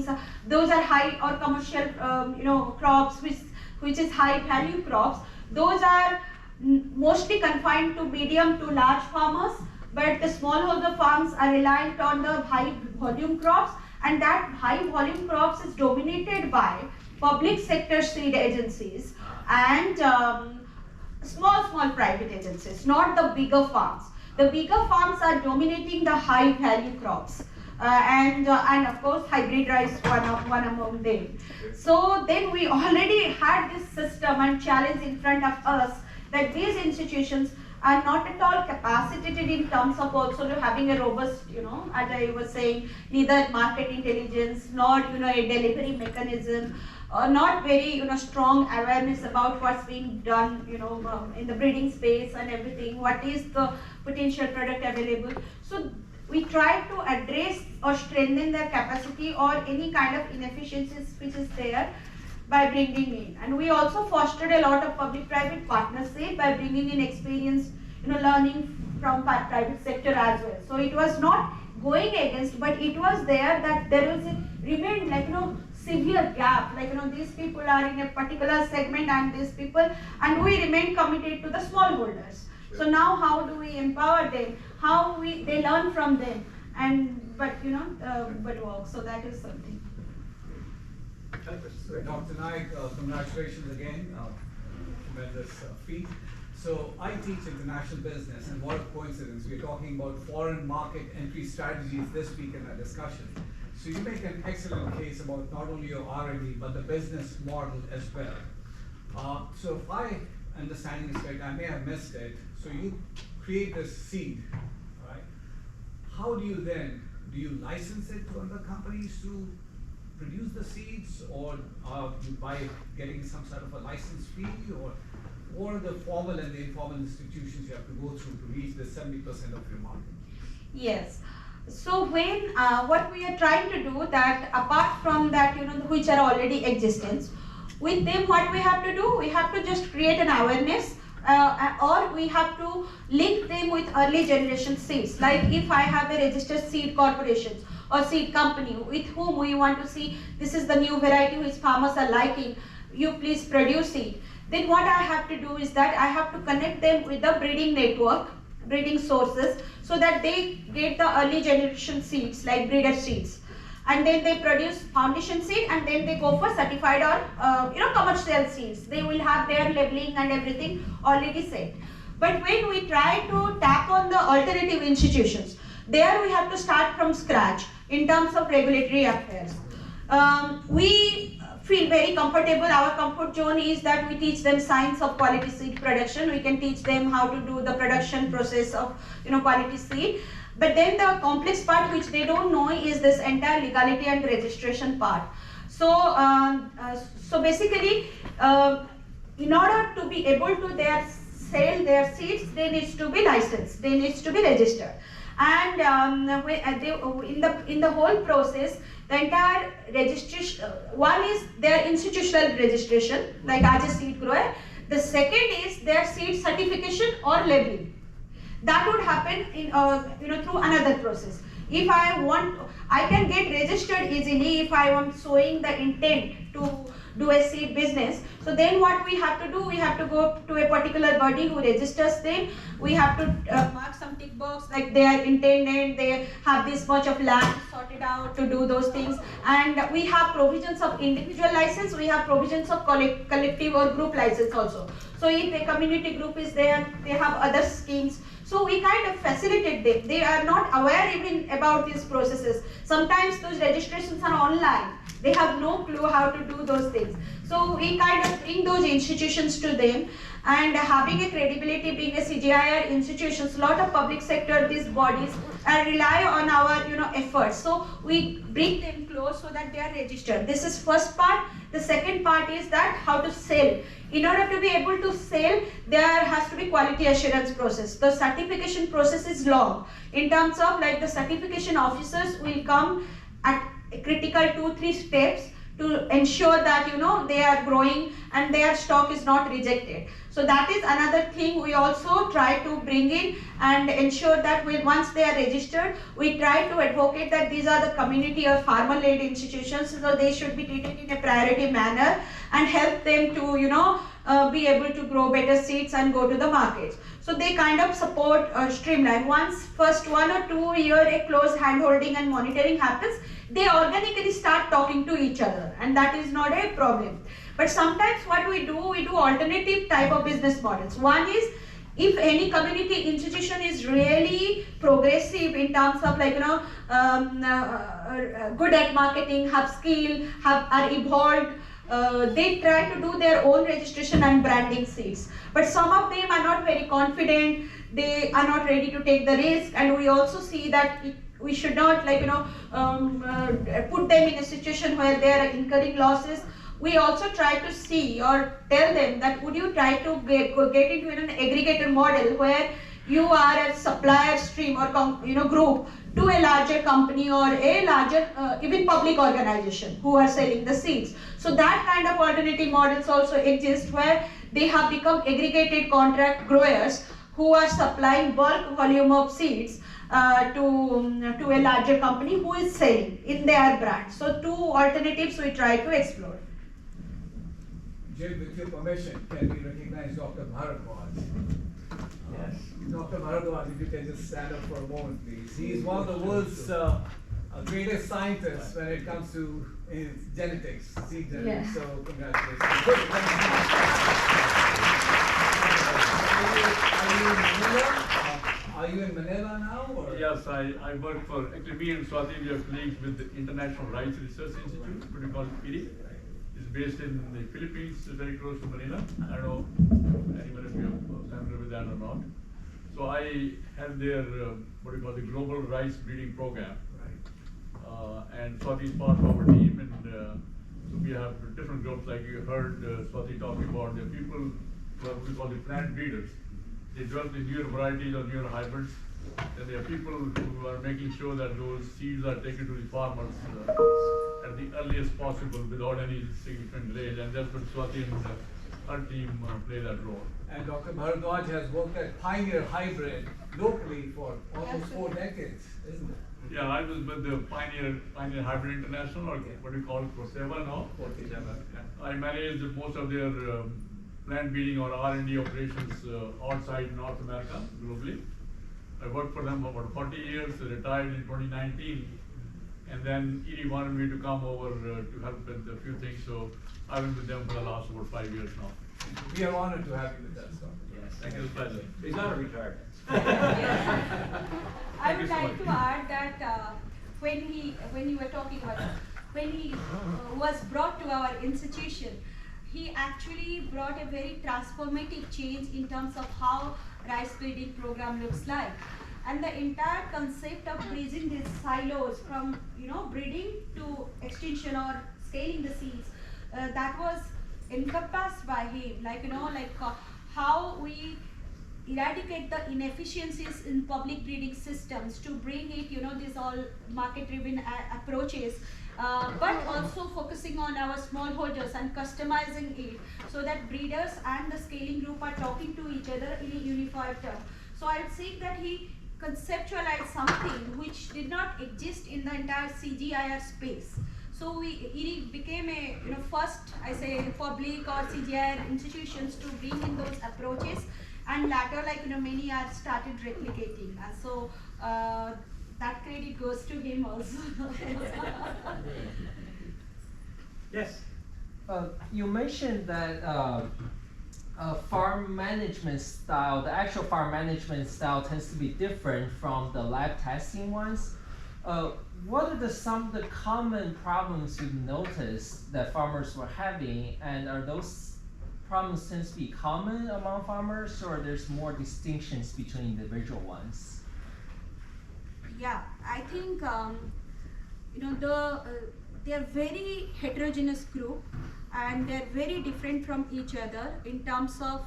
legumes, those are high or commercial crops which is high value crops. Those are mostly confined to medium to large farmers, but the smallholder farms are reliant on the high volume crops, and that high volume crops is dominated by public sector seed agencies and small private agencies, not the bigger farms. The bigger farms are dominating the high value crops. And of course hybrid rice one among them. So then we already had this system and challenge in front of us that these institutions are not at all capacitated in terms of also having a robust, as I was saying, neither market intelligence nor a delivery mechanism, not very strong awareness about what's being done in the breeding space and everything, what is the potential product available. So we try to address or strengthen their capacity or any kind of inefficiencies which is there by bringing in. And we also fostered a lot of public-private partnership by bringing in experience, learning from private sector as well. So it was not going against, but it was there that there was remained like severe gap, like these people are in a particular segment and these people, and we remain committed to the smallholders. So now how do we empower them? How they learn from them, but work. So that is something. Dr. Nayak, congratulations again, tremendous feat. So I teach international business, and what a coincidence, we're talking about foreign market entry strategies this week in our discussion. So you make an excellent case about not only your R&D, but the business model as well. So if my understanding is correct, I may have missed it. So you create this seed, right? How do you license it to other companies to produce the seeds, or by getting some sort of a license fee, or what are the formal and the informal institutions you have to go through to reach the 70% of your market? Yes. So when what we are trying to do that, apart from that, which are already existence, with them what we have to do, we have to just create an awareness, or we have to link them with early generation seeds. Like if I have a registered seed corporation or seed company with whom we want to see this is the new variety which farmers are liking, you please produce it. Then what I have to do is that I have to connect them with the breeding network, breeding sources, so that they get the early generation seeds like breeder seeds, and then they produce foundation seed, and then they go for certified or commercial seeds. They will have their labeling and everything already set. But when we try to tap on the alternative institutions, there we have to start from scratch in terms of regulatory affairs. We feel very comfortable. Our comfort zone is that we teach them science of quality seed production. We can teach them how to do the production process of quality seed. But then the complex part which they don't know is this entire legality and registration part. So basically, in order to be able to sell their seeds, they need to be licensed. They need to be registered. And in the whole process, the entire registration, one is their institutional registration, like as a seed grower. The second is their seed certification or labeling. That would happen in through another process. If I can get registered easily if I am showing the intent to do a seed business. So then what we have to do, we have to go to a particular body who registers them. We have to mark some tick box like they are intended, they have this much of land sorted out to do those things. And we have provisions of individual license, we have provisions of collective or group license also. So if a community group is there, they have other schemes. So we kind of facilitate them. They are not aware even about these processes. Sometimes those registrations are online. They have no clue how to do those things. So we kind of bring those institutions to them, and having a credibility, being a CGIR institutions, lot of public sector, these bodies rely on our efforts. So we bring them close so that they are registered. This is first part. The second part is that how to sell. In order to be able to sell, there has to be quality assurance process. The certification process is long. In terms of like the certification officers will come at critical 2-3 steps to ensure that they are growing and their stock is not rejected. So that is another thing we also try to bring in and ensure that once they are registered, we try to advocate that these are the community or farmer-led institutions, so they should be treated in a priority manner and help them to, be able to grow better seeds and go to the markets. So they kind of support streamline. Once first 1 or 2 year a close hand-holding and monitoring happens, they organically start talking to each other, and that is not a problem. But sometimes what we do alternative type of business models. One is, if any community institution is really progressive in terms of good at marketing, have skill, are evolved, they try to do their own registration and branding seeds. But some of them are not very confident, they are not ready to take the risk, and we also see that we should not put them in a situation where they are incurring losses. We also try to see or tell them that would you try to get into an aggregator model where you are a supplier stream or group to a larger company or a larger even public organization who are selling the seeds. So that kind of alternative models also exist where they have become aggregated contract growers who are supplying bulk volume of seeds to a larger company who is selling in their brand. So two alternatives we try to explore. Jim, with your permission, can we recognize Dr. Bharadwaj? Yes. Dr. Bharadwaj, if you can just stand up for a moment, please. He is one of the world's greatest scientists when it comes to genetics, seed genetics. Yeah. So, congratulations. Good, thank you. Are you in Manila now? Or? Yes, I work for, actually me and Swati, we are colleagues with the International Rice Research Institute, what we call IRRI. It's based in the Philippines, very close to Manila. I don't know anyone if you're familiar with that or not. So I have their, what we call the Global Rice Breeding Program. Right. And Swati is part of our team, and so we have different groups, like you heard Swati talking about. The people who are what we call the plant breeders. They develop the newer varieties or newer hybrids. And there are people who are making sure that those seeds are taken to the farmers at the earliest possible without any significant delay. And that's what Swati and her team play that role. And Dr. Bharadwaj has worked at Pioneer Hybrid locally for almost 4 decades, isn't it? Yeah, I was with the Pioneer Hybrid International, or what we call Corteva now. Corteva. I managed most of their plant breeding or R&D operations outside North America, globally. I worked for them for about 40 years, retired in 2019, and then IRRI wanted me to come over to help with a few things, so I've been with them for the last about 5 years now. We are honored to have you with us, Dr. Yes, thank you, pleasure. He's not a retirement. I would like to add that when you were talking about when he was brought to our institution, he actually brought a very transformative change in terms of how rice breeding program looks like, and the entire concept of bridging these silos from breeding to extension or scaling the seeds, that was encompassed by him, how we eradicate the inefficiencies in public breeding systems to bring it, these all market driven approaches, but also focusing on our smallholders and customizing it so that breeders and the scaling group are talking to each other in a unified term. So I would say that he conceptualized something which did not exist in the entire CGIR space. So IRRI became a first, I say, public or CGIR institutions to bring in those approaches, and later many are started replicating. And so that credit goes to him also. Yes. You mentioned that farm management style, the actual farm management style tends to be different from the lab testing ones. What are some of the common problems you've noticed that farmers were having, and are those problems tend to be common among farmers, or there's more distinctions between individual ones? Yeah, I think they're very heterogeneous group, and they're very different from each other in terms of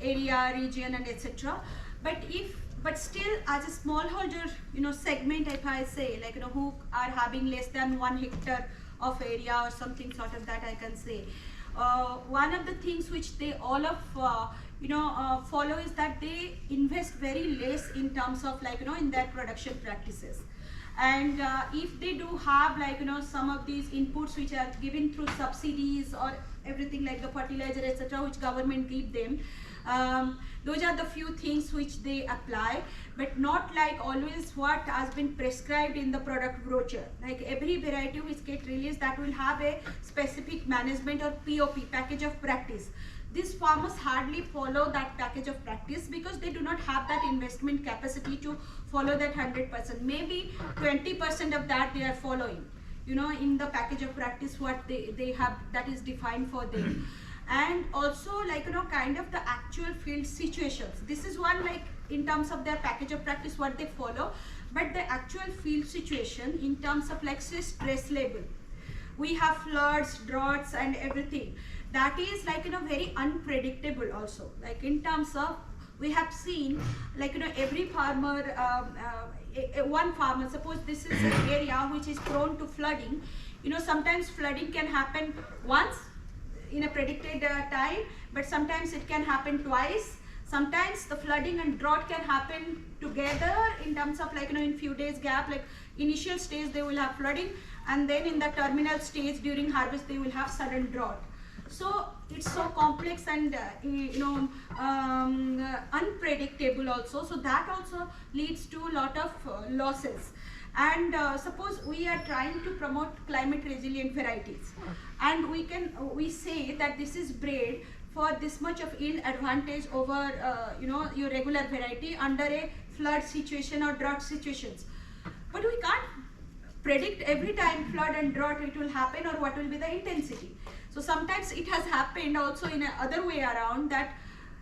area, region, and etc. But still, as a smallholder, segment, if I say, who are having less than 1 hectare of area or something sort of that, I can say, one of the things which they all of follow is that they invest very less in terms of in their production practices. And if they do have some of these inputs which are given through subsidies or everything like the fertilizer etc. which government give them, those are the few things which they apply, but not like always what has been prescribed in the product brochure. Like every variety which get released, that will have a specific management or POP, package of practice. These farmers hardly follow that package of practice because they do not have that investment capacity to follow that 100%. Maybe 20% of that they are following, in the package of practice what they have that is defined for them. And also kind of the actual field situations. This is one in terms of their package of practice what they follow, but the actual field situation in terms of say stress level. We have floods, droughts and everything. That is very unpredictable also. In terms of, we have seen every farmer, one farmer, suppose this is an area which is prone to flooding. Sometimes flooding can happen once in a predicted time, but sometimes it can happen twice. Sometimes the flooding and drought can happen together in terms of in few days gap. Initial stage they will have flooding, and then in the terminal stage during harvest they will have sudden drought. So it's so complex and unpredictable also. So that also leads to a lot of losses. And suppose we are trying to promote climate resilient varieties, and we say that this is bred for this much of yield advantage over your regular variety under a flood situation or drought situations. But we can't predict every time flood and drought it will happen or what will be the intensity. So sometimes it has happened also in a other way around, that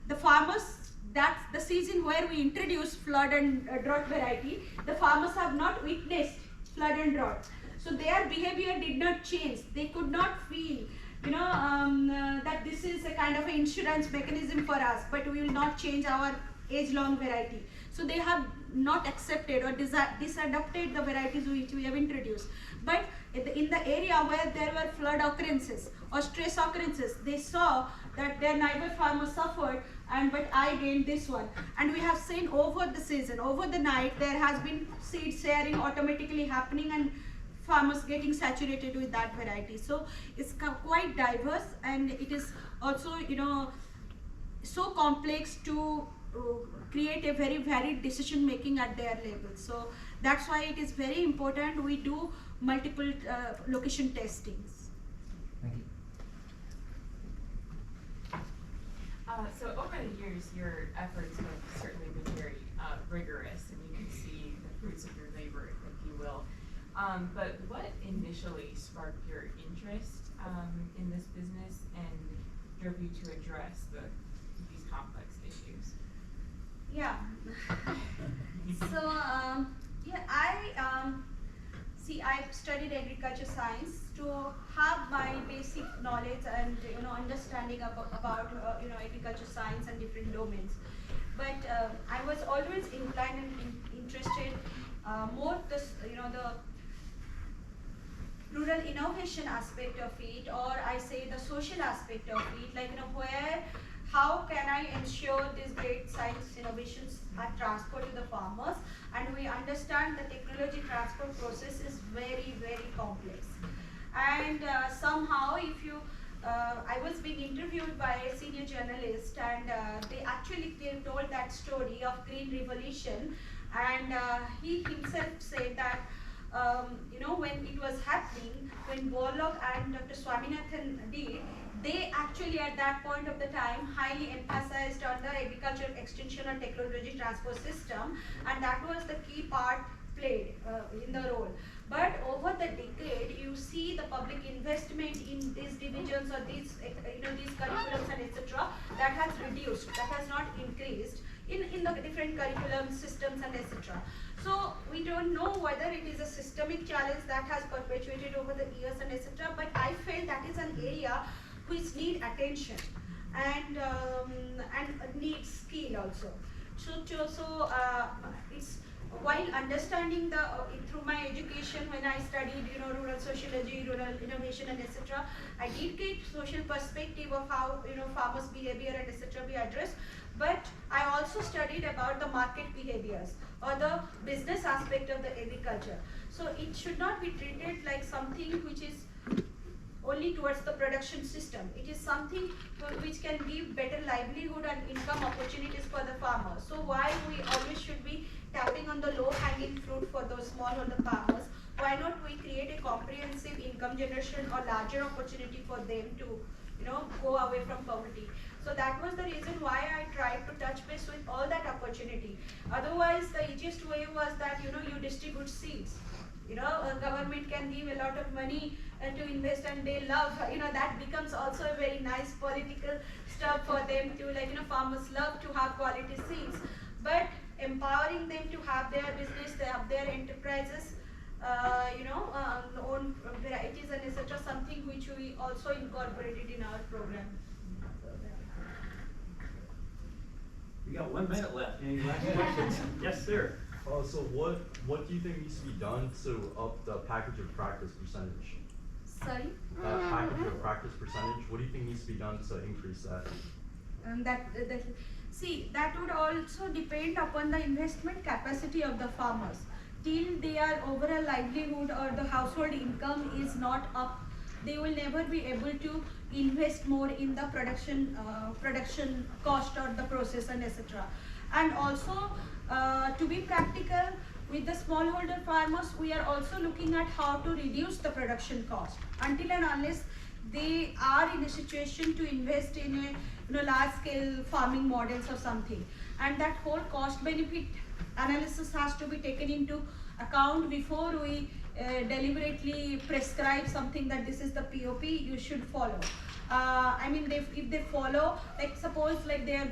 the farmers, that's the season where we introduce flood and drought variety, the farmers have not witnessed flood and drought. So their behavior did not change. They could not feel that this is a kind of an insurance mechanism for us, but we will not change our age-long variety. So they have not accepted or disadapted the varieties which we have introduced. But in the area where there were flood occurrences or stress occurrences, they saw that their neighbor farmer suffered, but I gained this one. And we have seen over the season, over the night, there has been seed sharing automatically happening and farmers getting saturated with that variety. So it's quite diverse, and it is also so complex to create a very varied decision making at their level. So that's why it is very important we do multiple location testings. Thank you. So over the years, your efforts have certainly been very rigorous, and you can see the fruits of your labor, if you will. But what initially sparked your interest in this business and drove you to address these complex issues? Yeah. So I studied agriculture science to have my basic knowledge and understanding about agriculture science and different domains. But I was always inclined and interested more the rural innovation aspect of it, or I say the social aspect of it, how can I ensure these great science innovations are transferred to the farmers? And we understand the technology transfer process is very, very complex. And somehow, I was being interviewed by a senior journalist, and they told that story of Green Revolution, and he himself said that when it was happening, when Borlaug and Dr. Swaminathan did, they actually at that point of the time highly emphasized on the agricultural extension and technology transfer system, and that was the key part played in the role. But over the decade, you see the public investment in these divisions or these curriculums and etc. that has reduced, that has not increased in the different curriculum systems and etc. So we don't know whether it is a systemic challenge that has perpetuated over the years and etc. But I felt that is an area which need attention and needs skill also. So it's while understanding the through my education, when I studied rural sociology, rural innovation, and etc., I did get social perspective of how farmers' behavior and etc. be addressed. But I also studied about the market behaviors or the business aspect of the agriculture. So it should not be treated like something which is only towards the production system. It is something which can give better livelihood and income opportunities for the farmer. So why we always should be tapping on the low-hanging fruit for those smallholder farmers? Why not we create a comprehensive income generation or larger opportunity for them to go away from poverty? So that was the reason why I tried to touch base with all that opportunity. Otherwise, the easiest way was that you distribute seeds. Government can give a lot of money to invest, and they love, that becomes also a very nice political stuff for them to, farmers love to have quality seeds. But empowering them to have their business, they have their enterprises, own varieties and etc., something which we also incorporated in our program. We got 1 minute left. Any last questions? Yes, sir. So what do you think needs to be done to up the package of practice percentage? Sorry? Package of practice percentage, what do you think needs to be done to increase that? That would also depend upon the investment capacity of the farmers. Till their overall livelihood or the household income is not up, they will never be able to invest more in the production cost or the process and etc. And also, to be practical, with the smallholder farmers, we are also looking at how to reduce the production cost until and unless they are in a situation to invest in a large-scale farming models or something. And that whole cost-benefit analysis has to be taken into account before we deliberately prescribe something that this is the POP you should follow. If they follow, like suppose like they are